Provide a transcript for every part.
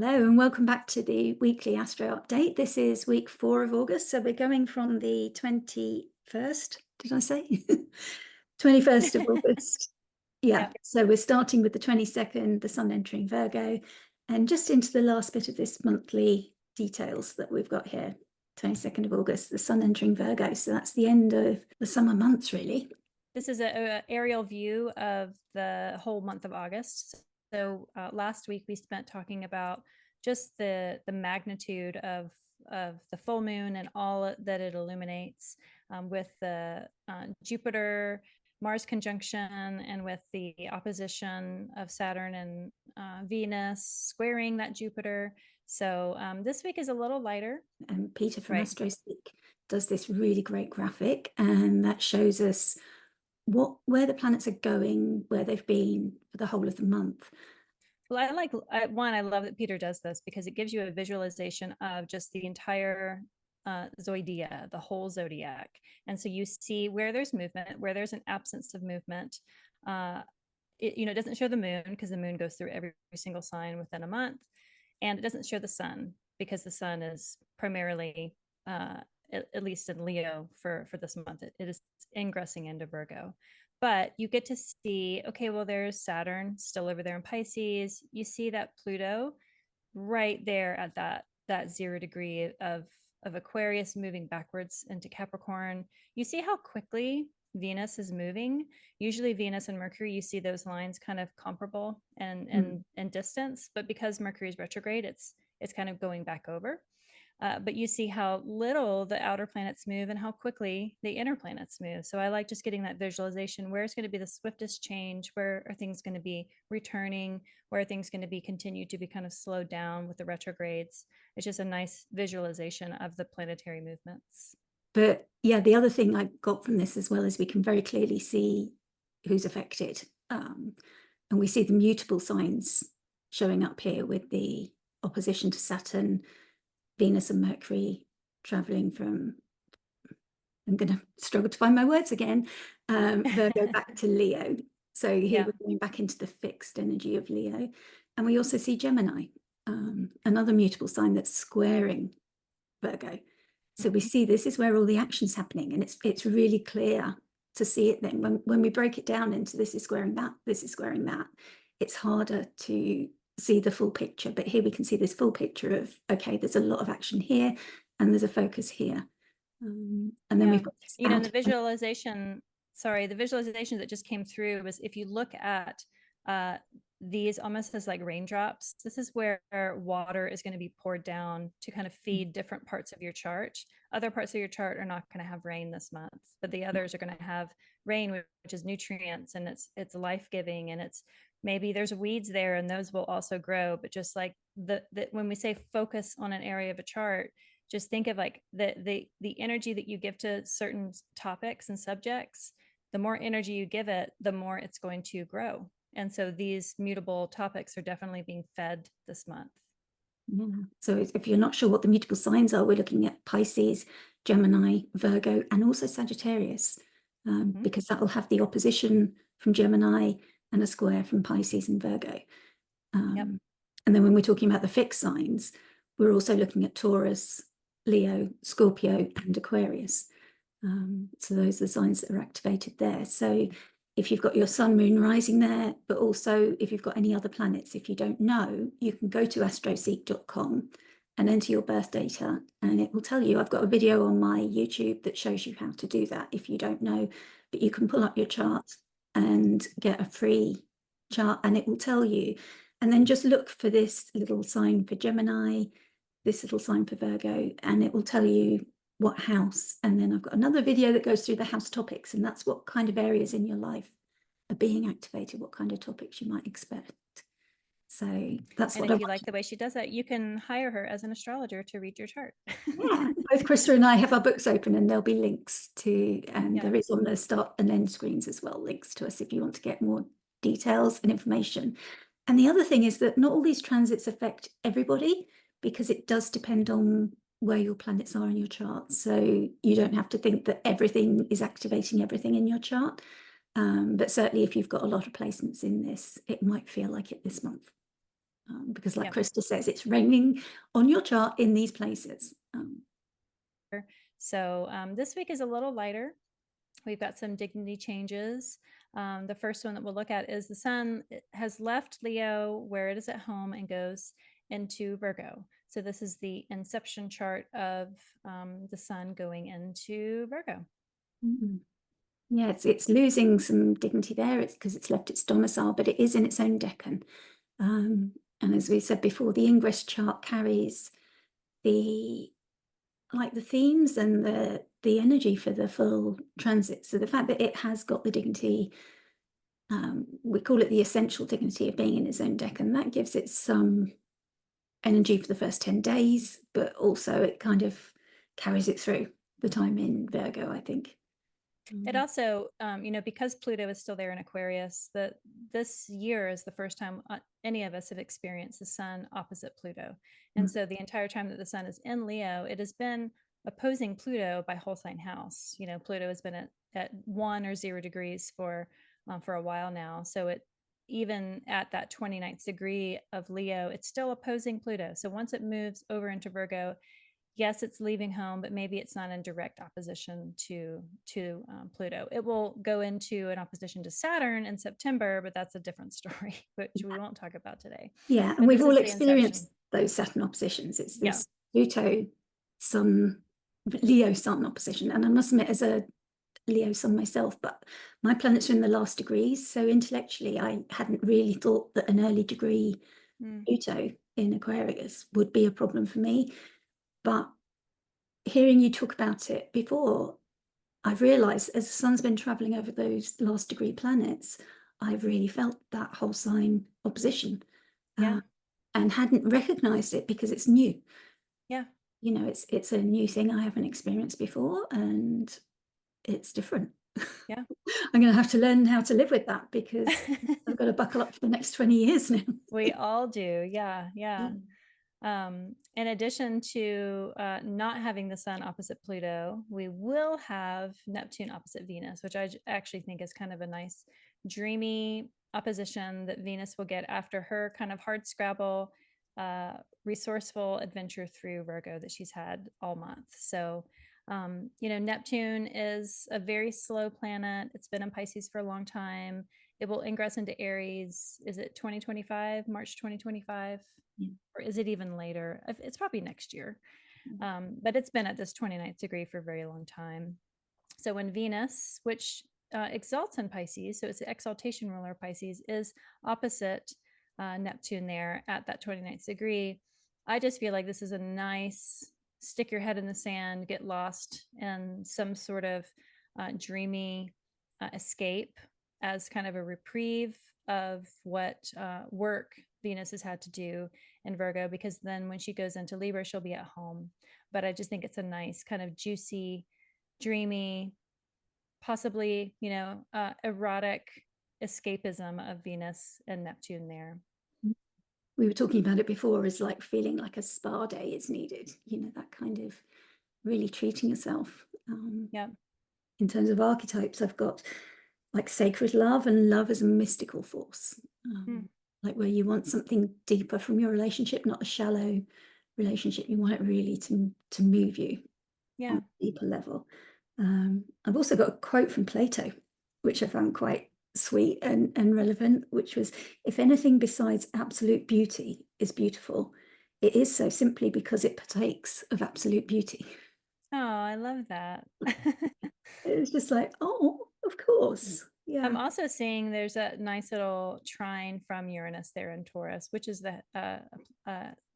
Hello and welcome back to the weekly Astro update. This is week 4 of August, so we're going from the 21st, did I say? 21st of August. Yeah, so we're starting with the 22nd, the sun entering Virgo, and just into the last bit of this monthly details that we've got here. 22nd of August, the sun entering Virgo, so that's the end of the summer months, really. This is an aerial view of the whole month of August. So last week we spent talking about just the magnitude of the full moon and all that it illuminates, with the Jupiter Mars conjunction and with the opposition of Saturn and Venus squaring that Jupiter. So this week is a little lighter. And Peter from AstroSeek does this really great graphic, and that shows us where the planets are going, where they've been for the whole of the month. Well, I love that Peter does this because it gives you a visualization of just the entire zodiac, the whole zodiac. And so you see where there's movement, where there's an absence of movement. It doesn't show the moon because the moon goes through every single sign within a month. And it doesn't show the sun because the sun is primarily, at least in Leo for this month, it is ingressing into Virgo. But you get to see, okay, well, there's Saturn still over there in Pisces. You see that Pluto right there at that 0 degree of Aquarius moving backwards into Capricorn. You see how quickly Venus is moving. Usually Venus and Mercury, you see those lines kind of comparable and distance, but because Mercury is retrograde, it's kind of going back over. But you see how little the outer planets move and how quickly the inner planets move. So I like just getting that visualization. Where's going to be the swiftest change? Where are things going to be returning? Where are things going to be continued to be kind of slowed down with the retrogrades? It's just a nice visualization of the planetary movements. But yeah, the other thing I got from this as well is we can very clearly see who's affected. And we see the mutable signs showing up here with the opposition to Saturn, Venus and Mercury traveling from, I'm going to struggle to find my words again, Virgo back to Leo. So here we're going back into the fixed energy of Leo. And we also see Gemini, another mutable sign that's squaring Virgo. So we see this is where all the action's happening, and it's really clear to see it then. When we break it down into this is squaring that, this is squaring that, it's harder to see the full picture. But here we can see this full picture of, okay, there's a lot of action here and there's a focus here. And then we've got this the visualization, the visualization that just came through was, if you look at these almost as like raindrops, this is where water is going to be poured down to kind of feed different parts of your chart. Other parts of your chart are not going to have rain this month, but the others are going to have rain, which is nutrients, and it's life-giving, and it's maybe there's weeds there and those will also grow. But just like when we say focus on an area of a chart, just think of like the energy that you give to certain topics and subjects. The more energy you give it, the more it's going to grow. And so these mutable topics are definitely being fed this month. Yeah. So if you're not sure what the mutable signs are, we're looking at Pisces, Gemini, Virgo, and also Sagittarius, because that will have the opposition from Gemini and a square from Pisces and Virgo. And then when we're talking about the fixed signs, we're also looking at Taurus, Leo, Scorpio, and Aquarius. So those are the signs that are activated there. So if you've got your sun, moon, rising there, but also if you've got any other planets, if you don't know, you can go to astroseek.com and enter your birth data, and it will tell you. I've got a video on my YouTube that shows you how to do that if you don't know, but you can pull up your chart and get a free chart, and it will tell you. And then just look for this little sign for Gemini, this little sign for Virgo, and it will tell you what house. And then I've got another video that goes through the house topics, and that's what kind of areas in your life are being activated, what kind of topics you might expect. So that's what. And if you like the way she does that, you can hire her as an astrologer to read your chart. Yeah, both Christa and I have our books open, and there'll be links to, and there is on the start and end screens as well, links to us if you want to get more details and information. And the other thing is that not all these transits affect everybody, because it does depend on where your planets are in your chart. So you don't have to think that everything is activating everything in your chart. But certainly if you've got a lot of placements in this, it might feel like it this month. because like Yep. Christa says, it's raining on your chart in these places. So this week is a little lighter. We've got some dignity changes. The first one that we'll look at is the sun has left Leo where it is at home and goes into Virgo. So this is the inception chart of the sun going into Virgo. Mm. Yeah, it's losing some dignity there. It's because it's left its domicile, but it is in its own decan. And as we said before, the ingress chart carries the themes and the energy for the full transit. So the fact that it has got the dignity, we call it the essential dignity of being in its own decan, that gives it some energy for the first 10 days, but also it kind of carries it through the time in Virgo, I think. It also, because Pluto is still there in Aquarius, this year is the first time any of us have experienced the sun opposite Pluto. And so the entire time that the sun is in Leo, it has been opposing Pluto by whole sign house. Pluto has been at 1 or 0 degrees for a while now. So it, even at that 29th degree of Leo, it's still opposing Pluto. So once it moves over into Virgo, yes, it's leaving home, but maybe it's not in direct opposition to Pluto. It will go into an opposition to Saturn in September, but that's a different story, which we won't talk about today. Yeah, and But we've this all is the experienced inception. those Saturn oppositions. It's Yeah. this Pluto Sun, Leo Sun opposition. And I must admit, as a Leo Sun myself, but my planets are in the last degrees. So intellectually, I hadn't really thought that an early degree Pluto in Aquarius would be a problem for me. But hearing you talk about it before, I've realized as the sun's been traveling over those last degree planets, I've really felt that whole sign opposition. Yeah. And hadn't recognized it because it's new. Yeah. It's a new thing I haven't experienced before, and it's different. Yeah. I'm going to have to learn how to live with that because I've got to buckle up for the next 20 years now. We all do. Yeah. Yeah. In addition to not having the sun opposite Pluto, we will have Neptune opposite Venus, which I actually think is kind of a nice dreamy opposition that Venus will get after her kind of hard scrabble, resourceful adventure through Virgo that she's had all month. So, Neptune is a very slow planet. It's been in Pisces for a long time. It will ingress into Aries. Is it 2025, March 2025? Or is it even later? It's probably next year. But it's been at this 29th degree for a very long time. So when Venus, which exalts in Pisces, so it's the exaltation ruler Pisces, is opposite Neptune there at that 29th degree, I just feel like this is a nice stick your head in the sand, get lost in some sort of dreamy escape as kind of a reprieve of what work Venus has had to do in Virgo, because then when she goes into Libra, she'll be at home. But I just think it's a nice kind of juicy, dreamy, possibly, erotic escapism of Venus and Neptune there. We were talking about it before as like feeling like a spa day is needed, that kind of really treating yourself. Yeah. In terms of archetypes, I've got like sacred love and love as a mystical force, like where you want something deeper from your relationship, not a shallow relationship. You want it really to move you on a deeper level. I've also got a quote from Plato, which I found quite sweet and relevant, which was, if anything besides absolute beauty is beautiful, it is so simply because it partakes of absolute beauty. Oh, I love that. It's just like, oh, of course. Yeah. I'm also seeing there's a nice little trine from Uranus there in Taurus, which is the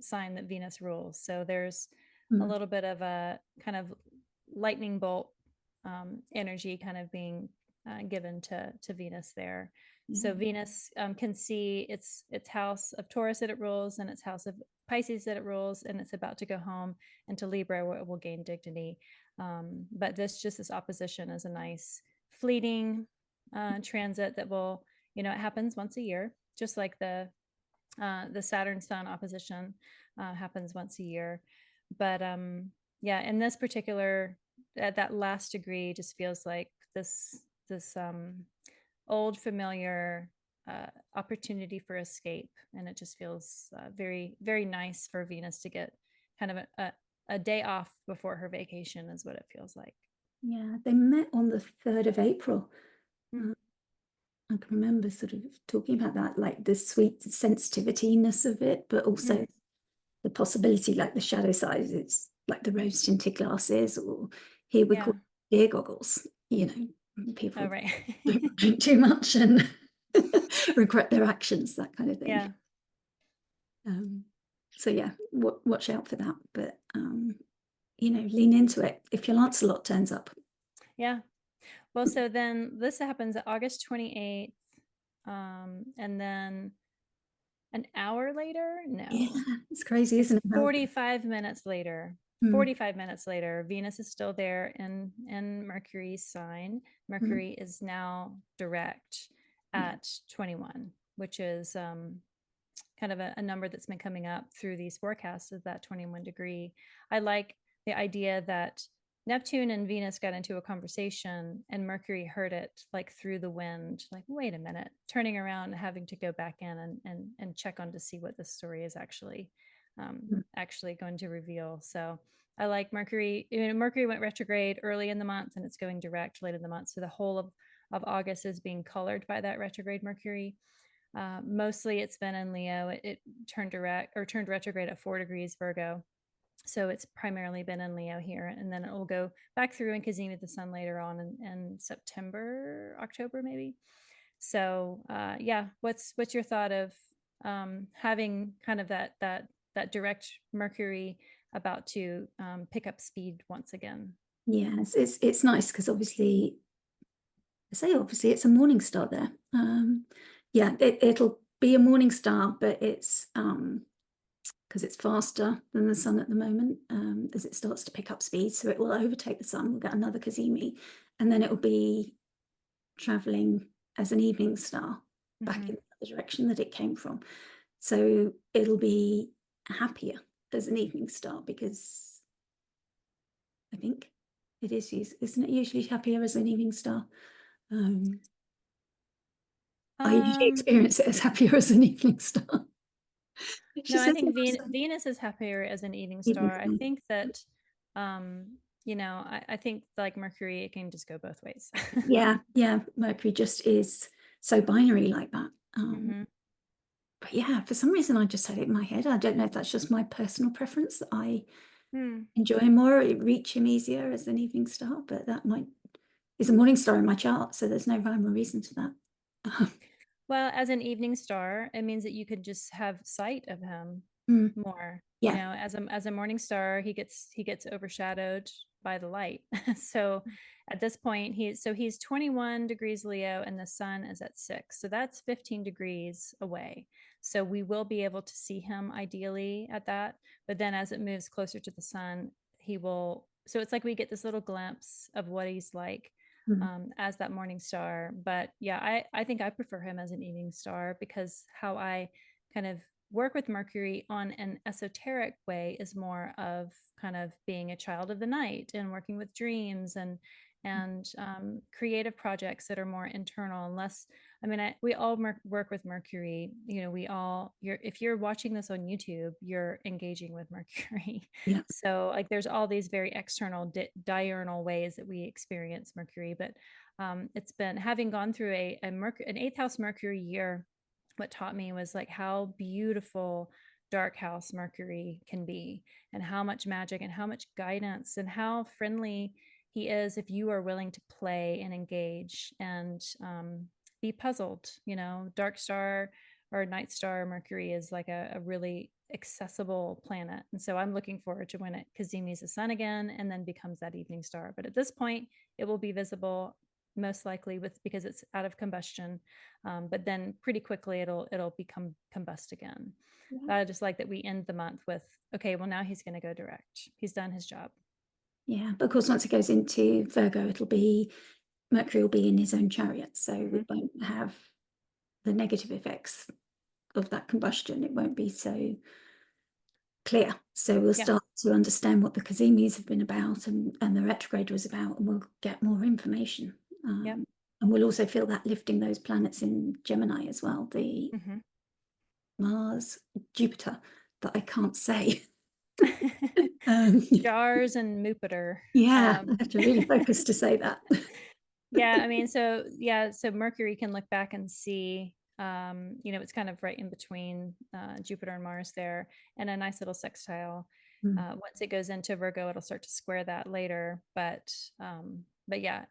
sign that Venus rules. So there's a little bit of a kind of lightning bolt energy kind of being given to Venus there. So Venus can see its house of Taurus that it rules and its house of Pisces that it rules, and it's about to go home into Libra where it will gain dignity. But this opposition is a nice fleeting transit that will, it happens once a year, just like the Saturn Sun opposition happens once a year. But in this particular, at that last degree, just feels like this old familiar opportunity for escape, and it just feels very, very nice for Venus to get kind of a day off before her vacation, is what it feels like. Yeah, they met on the 3rd of April. I can remember sort of talking about that, like the sweet sensitiveness of it, but also the possibility, like the shadow size, it's like the rose tinted glasses, or here we call beer goggles, you know, people don't drink too much and regret their actions, that kind of thing. Yeah. So yeah, watch out for that, but you know, lean into it if your Lancelot turns up. Yeah. Well, so then this happens August 28th, and then an hour later, Yeah, it's crazy, isn't it? 45 minutes later. 45 minutes later, Venus is still there in Mercury's sign. Mercury is now direct at 21, which is kind of a number that's been coming up through these forecasts, of that 21 degree. I like the idea that Neptune and Venus got into a conversation and Mercury heard it like through the wind, like, wait a minute, turning around and having to go back in and check on to see what the story is actually going to reveal. So I like Mercury. You know, Mercury went retrograde early in the month and it's going direct late in the month. So the whole of August is being colored by that retrograde Mercury. Mostly it's been in Leo. It turned retrograde at 4 degrees Virgo. So it's primarily been in Leo here, and then it will go back through and cazimi the sun later on in September, October, maybe. So yeah, what's your thought of having kind of that direct Mercury about to pick up speed once again? Yes, it's nice because obviously it's a morning star there. Yeah, it'll be a morning star, but it's because it's faster than the sun at the moment, as it starts to pick up speed, so it will overtake the sun. We'll get another cazimi, and then it will be traveling as an evening star back in the direction that it came from. So it'll be happier as an evening star, because I think it is, isn't it usually happier as an evening star? I usually experience it as happier as an evening star. No, I think Venus is happier as an evening star. I think that, you know, I think like Mercury, it can just go both ways. Yeah, Mercury just is so binary like that. But yeah, for some reason, I just had it in my head. I don't know if that's just my personal preference, that I enjoy him more, reach him easier as an evening star, but that is a morning star in my chart, so there's no rhyme or reason to that. Well, as an evening star, it means that you could just have sight of him more. Yeah. You know, as a morning star, he gets overshadowed by the light. So at this point, he's 21 degrees Leo and the sun is at 6. So that's 15 degrees away. So we will be able to see him ideally at that. But then as it moves closer to the sun, so it's like we get this little glimpse of what he's like as that morning star. But yeah, I think I prefer him as an evening star, because how I kind of work with Mercury on an esoteric way is more of kind of being a child of the night and working with dreams and creative projects that are more internal. Unless, I mean, we all work with Mercury. You know, if you're watching this on YouTube, you're engaging with Mercury. Yeah. So like, there's all these very external diurnal ways that we experience Mercury. But it's been, having gone through an 8th house Mercury year, what taught me was like how beautiful dark house Mercury can be, and how much magic and how much guidance and how friendly he is if you are willing to play and engage and be puzzled. You know, dark star or night star Mercury is like a really accessible planet. And so I'm looking forward to when it cazimis the sun again and then becomes that evening star. But at this point, it will be visible most likely because it's out of combustion, but then pretty quickly it'll become combust again. I just like that we end the month with, okay, well, now he's going to go direct. He's done his job. Yeah, but of course, once it goes into Virgo, Mercury will be in his own chariot, so we won't have the negative effects of that combustion. It won't be so clear. So we'll start to understand what the cazimis have been about and the retrograde was about, and we'll get more information. And we'll also feel that lifting those planets in Gemini as well, the Mars, Jupiter, that I can't say. Jars and Jupiter. Yeah, I have to really focus to say that. Yeah, I mean, so Mercury can look back and see, it's kind of right in between Jupiter and Mars there, and a nice little sextile. Once it goes into Virgo, it'll start to square that later. But yeah,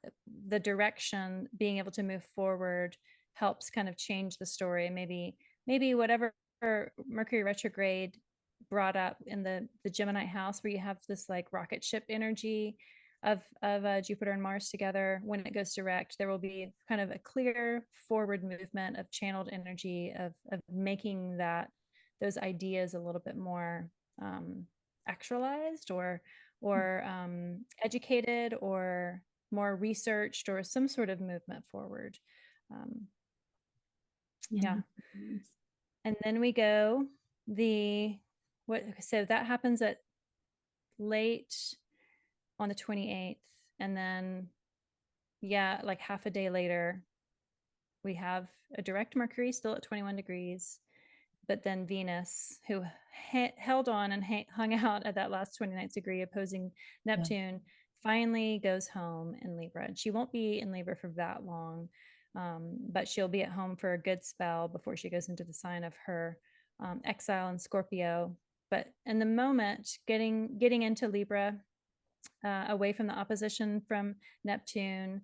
the direction, being able to move forward, helps kind of change the story. Maybe whatever Mercury retrograde brought up in the Gemini house, where you have this like rocket ship energy of Jupiter and Mars together, when it goes direct, there will be kind of a clear forward movement of channeled energy of making those ideas a little bit more actualized, or educated, or more researched, or some sort of movement forward. Yeah. And then we go so that happens at late on the 28th, and then like half a day later we have a direct Mercury still at 21 degrees, but then Venus, who held on and hung out at that last 29th degree opposing Neptune, finally goes home in Libra. And she won't be in Libra for that long, but she'll be at home for a good spell before she goes into the sign of her exile in Scorpio. But in the moment, getting into Libra, away from the opposition from Neptune,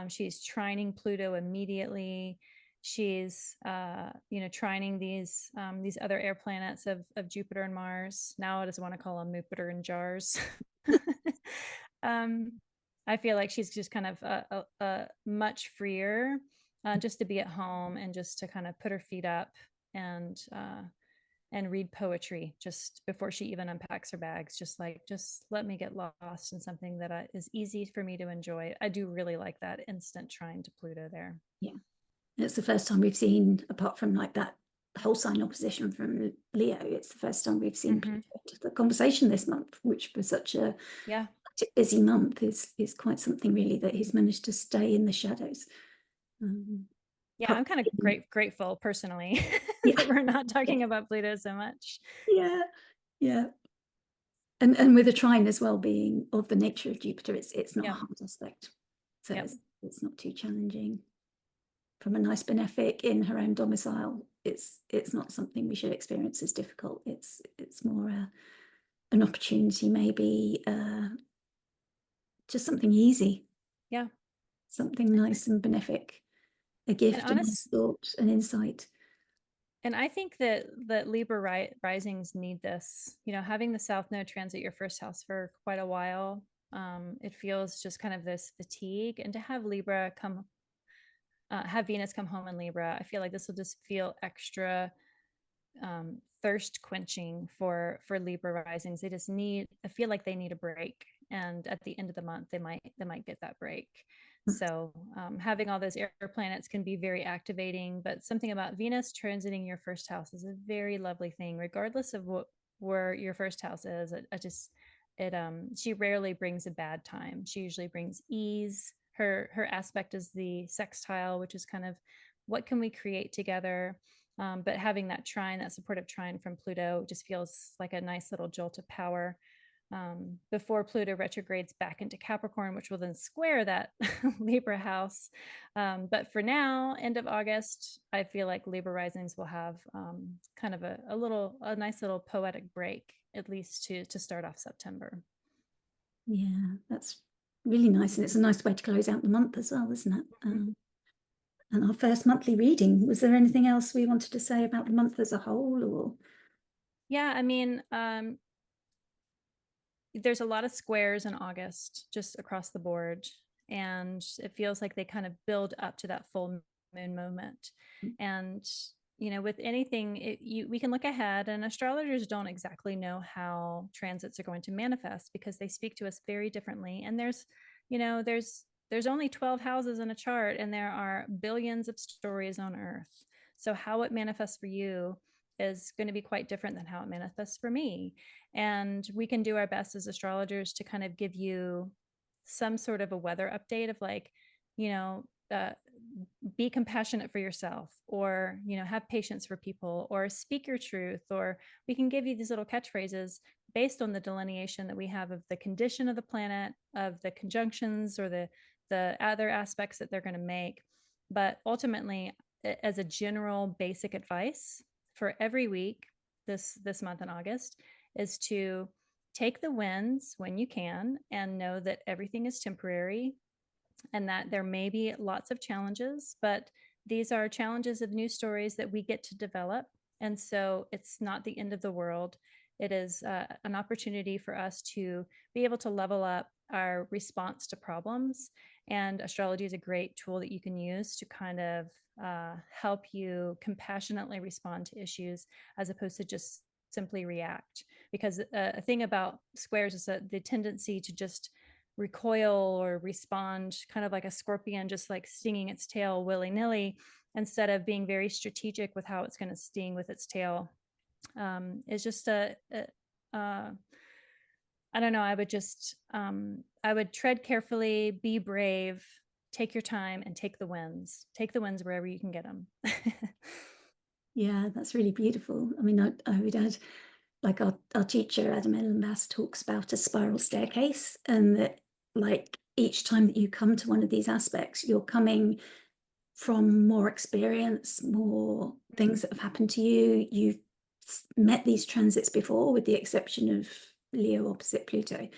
she's trining Pluto immediately. She's trining these other air planets of Jupiter and Mars. Now I just want to call them Jupiter and jars. I feel like she's just kind of a much freer, just to be at home and just to kind of put her feet up and read poetry just before she even unpacks her bags. Just let me get lost in something that is easy for me to enjoy. I do really like that instant trine to Pluto there. Yeah, it's the first time we've seen, apart from like that whole sign opposition from Leo, it's the first time we've seen Pluto into the conversation this month, which for such a busy month is quite something really, that he's managed to stay in the shadows. I'm kind of grateful personally that we're not talking about Pluto so much. Yeah. And with a trine as well being of the nature of Jupiter, it's not a hard aspect, so it's not too challenging. From a nice benefic in her own domicile, it's not something we should experience as difficult. It's more an opportunity, maybe just something easy, something nice and benefic, a gift, and a thought, an insight. And I think that Libra risings need this. Having the South Node transit your first house for quite a while, it feels just kind of this fatigue. And to have Libra have Venus come home in Libra, I feel like this will just feel extra thirst quenching for Libra risings. I feel like they need a break, and at the end of the month they might get that break. So having all those air planets can be very activating, but something about Venus transiting your first house is a very lovely thing, regardless of where your first house is. She rarely brings a bad time. She usually brings ease. Her aspect is the sextile, which is kind of what can we create together. But having that supportive trine from Pluto just feels like a nice little jolt of power before Pluto retrogrades back into Capricorn, which will then square that Libra house. But for now, end of August, I feel like Libra risings will have kind of a nice little poetic break, at least to start off September. Yeah, that's really nice, and it's a nice way to close out the month as well, isn't it? And our first monthly reading. Was there anything else we wanted to say about the month as a whole, or? Yeah, I mean, there's a lot of squares in August just across the board, and it feels like they kind of build up to that full moon moment. And with anything, we can look ahead, and astrologers don't exactly know how transits are going to manifest because they speak to us very differently. And there's only 12 houses in a chart, and there are billions of stories on Earth. So how it manifests for you is going to be quite different than how it manifests for me. And we can do our best as astrologers to kind of give you some sort of a weather update of be compassionate for yourself, or, have patience for people, or speak your truth, or we can give you these little catchphrases based on the delineation that we have of the condition of the planet, of the conjunctions, or the other aspects that they're going to make. But ultimately, as a general basic advice for every week this month in August, is to take the wins when you can and know that everything is temporary, and that there may be lots of challenges, but these are challenges of new stories that we get to develop. And so it's not the end of the world. It is an opportunity for us to be able to level up our response to problems. And astrology is a great tool that you can use to kind of help you compassionately respond to issues, as opposed to just simply react. Because a thing about squares is that the tendency to just recoil or respond kind of like a scorpion, just like stinging its tail willy-nilly, instead of being very strategic with how it's going to sting with its tail. Is just I don't know, I would just I would tread carefully, be brave, take your time, and take the wins wherever you can get them. Yeah, that's really beautiful. I mean, I would add, like our teacher, Adam Ellenbass, talks about a spiral staircase, and that like each time that you come to one of these aspects, you're coming from more experience, more things that have happened to you. You've met these transits before, with the exception of Leo opposite Pluto.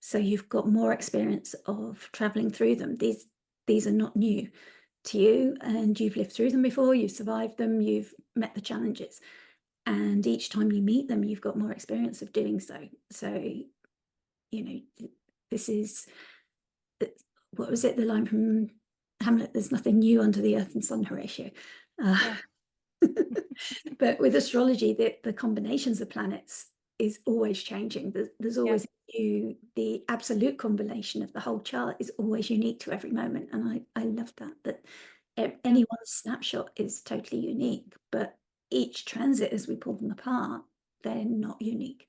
So you've got more experience of traveling through them. These are not new to you, and you've lived through them before, you've survived them, you've met the challenges. And each time you meet them, you've got more experience of doing so. So, this is, what was it, the line from Hamlet, there's nothing new under the earth and sun, Horatio. Yeah. But with astrology, the combinations of planets is always changing. There's always new, the absolute combination of the whole chart is always unique to every moment. And I love that anyone's snapshot is totally unique, but each transit, as we pull them apart, they're not unique.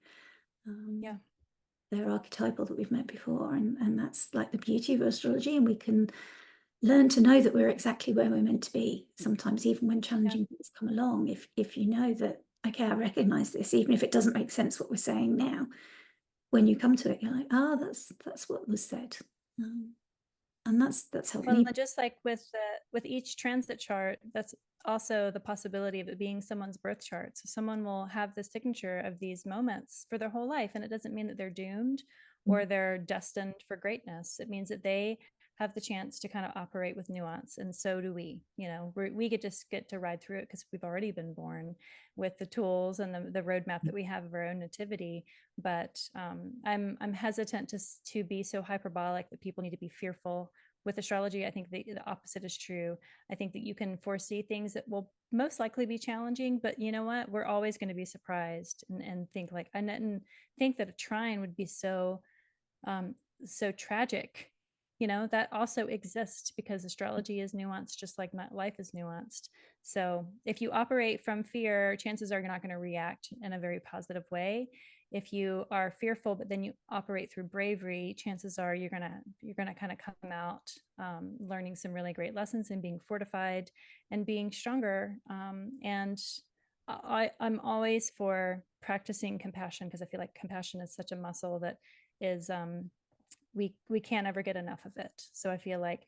They're archetypal, that we've met before, and that's like the beauty of astrology. And we can learn to know that we're exactly where we're meant to be sometimes, even when challenging things come along. If you know that, okay, I recognize this, even if it doesn't make sense what we're saying now, when you come to it, you're like, that's what was said. And that's helped me. Just like with each transit chart, that's also the possibility of it being someone's birth chart. So someone will have the signature of these moments for their whole life, and it doesn't mean that they're doomed or they're destined for greatness. It means that they have the chance to kind of operate with nuance, and so do we. We get to ride through it because we've already been born with the tools and the roadmap that we have of our own nativity. But I'm hesitant to be so hyperbolic that people need to be fearful. With astrology, I think the opposite is true. I think that you can foresee things that will most likely be challenging, but you know what? We're always going to be surprised and think like, I didn't think that a trine would be so tragic. That also exists because astrology is nuanced, just like life is nuanced. So if you operate from fear, chances are you're not going to react in a very positive way. If you are fearful, but then you operate through bravery, chances are you're gonna kind of come out learning some really great lessons and being fortified and being stronger. And I'm always for practicing compassion, because I feel like compassion is such a muscle that is we can't ever get enough of it. So I feel like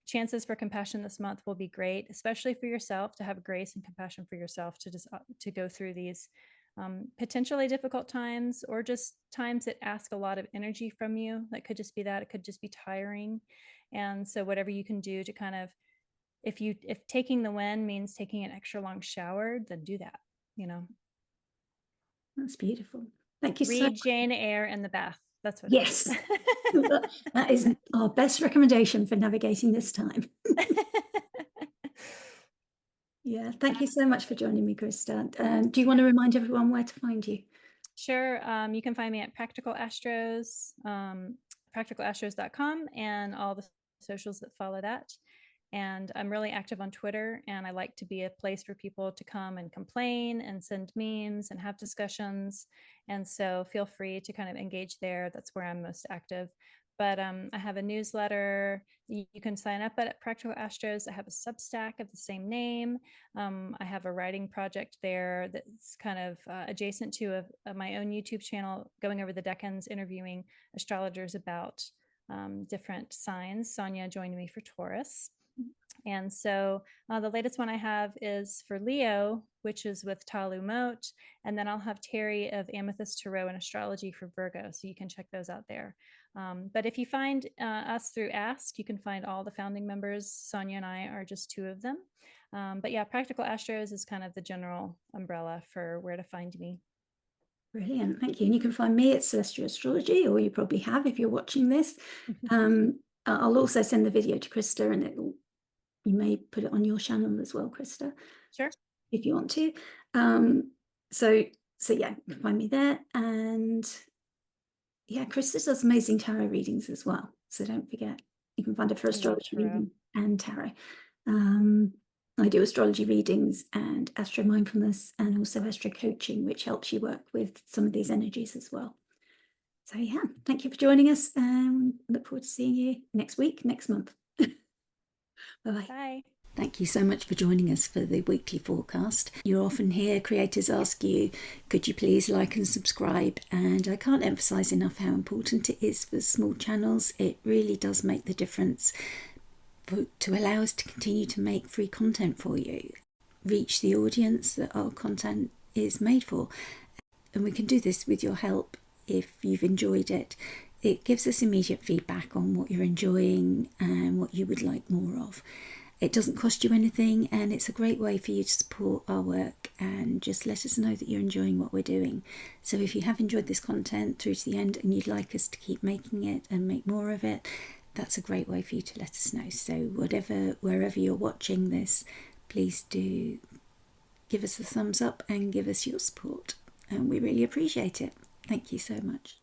chances for compassion this month will be great, especially for yourself, to have grace and compassion for yourself, to go through these potentially difficult times, or just times that ask a lot of energy from you. That could just be that. It could just be tiring. And so whatever you can do to kind of, if taking the win means taking an extra long shower, then do that. That's beautiful. Thank you so much. Read Jane Eyre in the bath. That's what. Yes. That is our best recommendation for navigating this time. Yeah, thank you so much for joining me, Christa. Do you want to remind everyone where to find you? Sure. You can find me at Practical Astros, practicalastros.com, and all the socials that follow that. And I'm really active on Twitter, and I like to be a place for people to come and complain and send memes and have discussions. And so feel free to kind of engage there. That's where I'm most active. but I have a newsletter. You can sign up at Practical Astros. I have a Substack of the same name. I have a writing project there that's kind of adjacent to my own YouTube channel, going over the decans, interviewing astrologers about different signs. Sonia joined me for Taurus. And so the latest one I have is for Leo, which is with Talu Moat. And then I'll have Terry of Amethyst Tarot and Astrology for Virgo. So you can check those out there. But if you find us through Ask, you can find all the founding members. Sonia and I are just two of them. But yeah, Practical Astros is kind of the general umbrella for where to find me. Brilliant, thank you. And you can find me at Celestia Astrology, or you probably have if you're watching this. I'll also send the video to Christa, and you may put it on your channel as well, Christa. Sure. If you want to. So yeah, you can find me there. And yeah, Christa does amazing tarot readings as well. So don't forget, you can find her for astrology reading and tarot. I do astrology readings and astro mindfulness, and also astro coaching, which helps you work with some of these energies as well. So yeah, thank you for joining us, and look forward to seeing you next week, next month. Bye-bye. Bye. Thank you so much for joining us for the weekly forecast. You often hear creators ask you, could you please like and subscribe? And I can't emphasize enough how important it is for small channels. It really does make the difference to allow us to continue to make free content for you, reach the audience that our content is made for. And we can do this with your help if you've enjoyed it. It gives us immediate feedback on what you're enjoying and what you would like more of. It doesn't cost you anything, and it's a great way for you to support our work and just let us know that you're enjoying what we're doing. So if you have enjoyed this content through to the end and you'd like us to keep making it and make more of it, that's a great way for you to let us know. So wherever you're watching this, please do give us a thumbs up and give us your support, and we really appreciate it. Thank you so much.